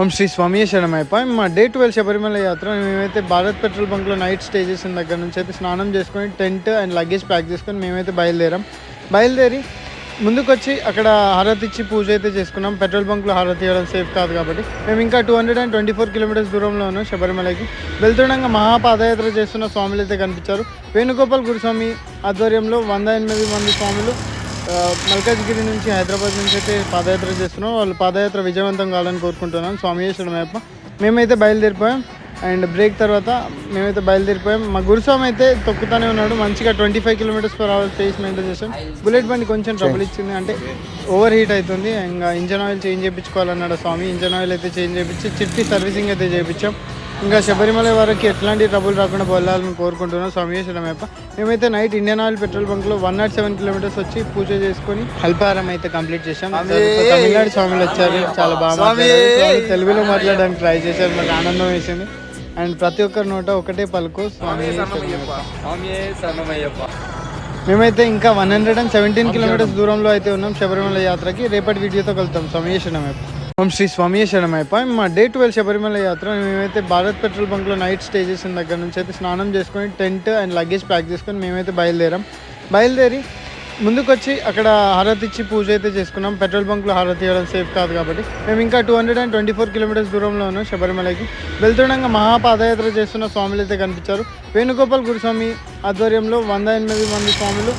ఓం శ్రీ స్వామి శరణమయ్యప్ప. మా డే 12 శబరిమల యాత్ర మేమైతే భారత్ పెట్రోల్ బంక్లో నైట్ స్టే చేసిన దగ్గర నుంచి అయితే స్నానం చేసుకొని టెంట్ అండ్ లగేజ్ ప్యాక్ చేసుకొని మేమైతే బయలుదేరి ముందుకు వచ్చి అక్కడ హారతి ఇచ్చి పూజ అయితే చేసుకున్నాం. పెట్రోల్ బంక్లో హారతి ఇవ్వడం సేఫ్ కాదు కాబట్టి మేము ఇంకా 224 కిలోమీటర్స్ దూరంలో ఉన్నాం శబరిమలకి. వెళ్తుండగా మహాపాదయాత్ర చేస్తున్న స్వాములు అయితే కనిపించారు. వేణుగోపాల్ గురుస్వామి ఆధ్వర్యంలో 108 మంది స్వాములు మల్కాజ్గిరి నుంచి హైదరాబాద్ నుంచి అయితే పాదయాత్ర చేస్తున్నాం. వాళ్ళు పాదయాత్ర విజయవంతం కావాలని కోరుకుంటున్నాను. స్వామి శరణమయ్యప్ప. మేమైతే బయలుదేరిపోయాం అండ్ బ్రేక్ తర్వాత మేమైతే బయలుదేరిపోయాం. మా గురుస్వామి అయితే తొక్కుతానే ఉన్నాడు. మంచిగా 25 km/h పేస్ మెయింటైన్ చేసాం. బుల్లెట్ బండి కొంచెం ట్రబుల్ ఇచ్చింది, అంటే ఓవర్ హీట్ అవుతుంది. ఇంకా ఇంజన్ ఆయిల్ చేంజ్ చేయించుకోవాలన్నాడు స్వామి. ఇంజన్ ఆయిల్ అయితే చేంజ్ చేయించి చిట్టి సర్వీసింగ్ అయితే చేయించాం. ఇంకా శబరిమల వరకు ఎట్లాంటి ట్రబుల్ రాకుండా వెళ్ళాలని కోరుకుంటున్నాం. స్వామి శరణమయ్యప్ప. మేమైతే నైట్ ఇండియన్ ఆయిల్ పెట్రోల్ బంక్లో 107 kilometers వచ్చి పూజ చేసుకొని అల్పాహారం అయితే కంప్లీట్ చేశాం. తమిళనాడు స్వాములు వచ్చారు, చాలా బాగా తెలుగులో మాట్లాడడానికి ట్రై చేశారు. మాకు ఆనందం వేసింది. అండ్ ప్రతి ఒక్కరి నోట ఒకటే పలుకు స్వామి శరణమయ్యప్ప. మేమైతే ఇంకా 117 kilometers దూరంలో అయితే ఉన్నాం శబరిమల యాత్రకి. రేపటి వీడియోతో కలుద్దాం. స్వామి శరణమయ్యప్ప. ఓం శ్రీ స్వామి శరణమయ్యప్ప. మా డే 12 శబరిమల యాత్ర మేమైతే భారత్ పెట్రోల్ బంక్లో నైట్ స్టే చేసిన దగ్గర నుంచి అయితే స్నానం చేసుకొని టెంట్ అండ్ లగేజ్ ప్యాక్ చేసుకొని మేమైతే బయలుదేరి ముందుకు వచ్చి అక్కడ హారతి ఇచ్చి పూజ అయితే చేసుకున్నాం. పెట్రోల్ బంక్లో హారతి ఇవ్వడం సేఫ్ కాదు కాబట్టి మేము ఇంకా 224 kilometers దూరంలో ఉన్నాం శబరిమలకి. వెళ్తుండగా మహాపాదయాత్ర చేస్తున్న స్వాములు అయితే కనిపించారు. వేణుగోపాల్ గురుస్వామి ఆధ్వర్యంలో 108 మంది స్వాములు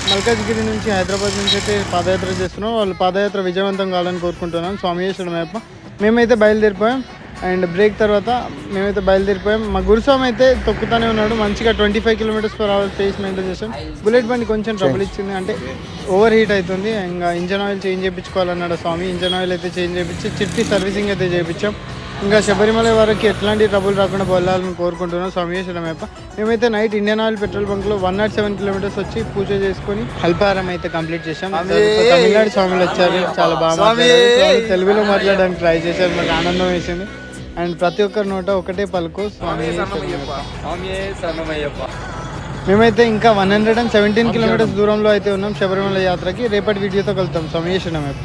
మల్కాజ్గిరి నుంచి హైదరాబాద్ నుంచి అయితే పాదయాత్ర చేస్తున్నాం. వాళ్ళు పాదయాత్ర విజయవంతం కావాలని కోరుకుంటున్నాను. స్వామి శరణమయ్యప్ప. మేమైతే బయలుదేరిపోయాం అండ్ బ్రేక్ తర్వాత మేమైతే బయలుదేరిపోయాం. మా గురుస్వామి అయితే తొక్కుతానే ఉన్నాడు. మంచిగా 25 km/h పేస్ మెయింటైన్ చేసాం. బుల్లెట్ బండి కొంచెం ట్రబుల్ ఇచ్చింది, అంటే ఓవర్ హీట్ అవుతుంది. ఇంకా ఇంజన్ ఆయిల్ చేంజ్ చేయించుకోవాలన్నాడు స్వామి. ఇంజన్ ఆయిల్ అయితే చేంజ్ చేయించి చిట్టి సర్వీసింగ్ అయితే చేయించాం. ఇంకా శబరిమల వరకు ఎట్లాంటి ట్రబుల్ రాకుండా వెళ్ళాలని కోరుకుంటున్నాం. స్వామి శరణమయ్యప్ప. మేమైతే నైట్ ఇండియన్ ఆయిల్ పెట్రోల్ బంక్లో 107 kilometers వచ్చి పూజ చేసుకొని అల్పాహారం అయితే కంప్లీట్ చేశాం. తమిళనాడు స్వాములు వచ్చారు, చాలా బాగా తెలుగులో మాట్లాడడానికి ట్రై చేశారు. మాకు ఆనందం వేసింది. అండ్ ప్రతి ఒక్కరి నోట ఒకటే పలుకు స్వామి శరణమయ్యప్ప. మేమైతే ఇంకా 117 kilometers దూరంలో అయితే ఉన్నాం శబరిమల యాత్రకి. రేపటి వీడియోతో కలుద్దాం. స్వామి శరణమయ్యప్ప.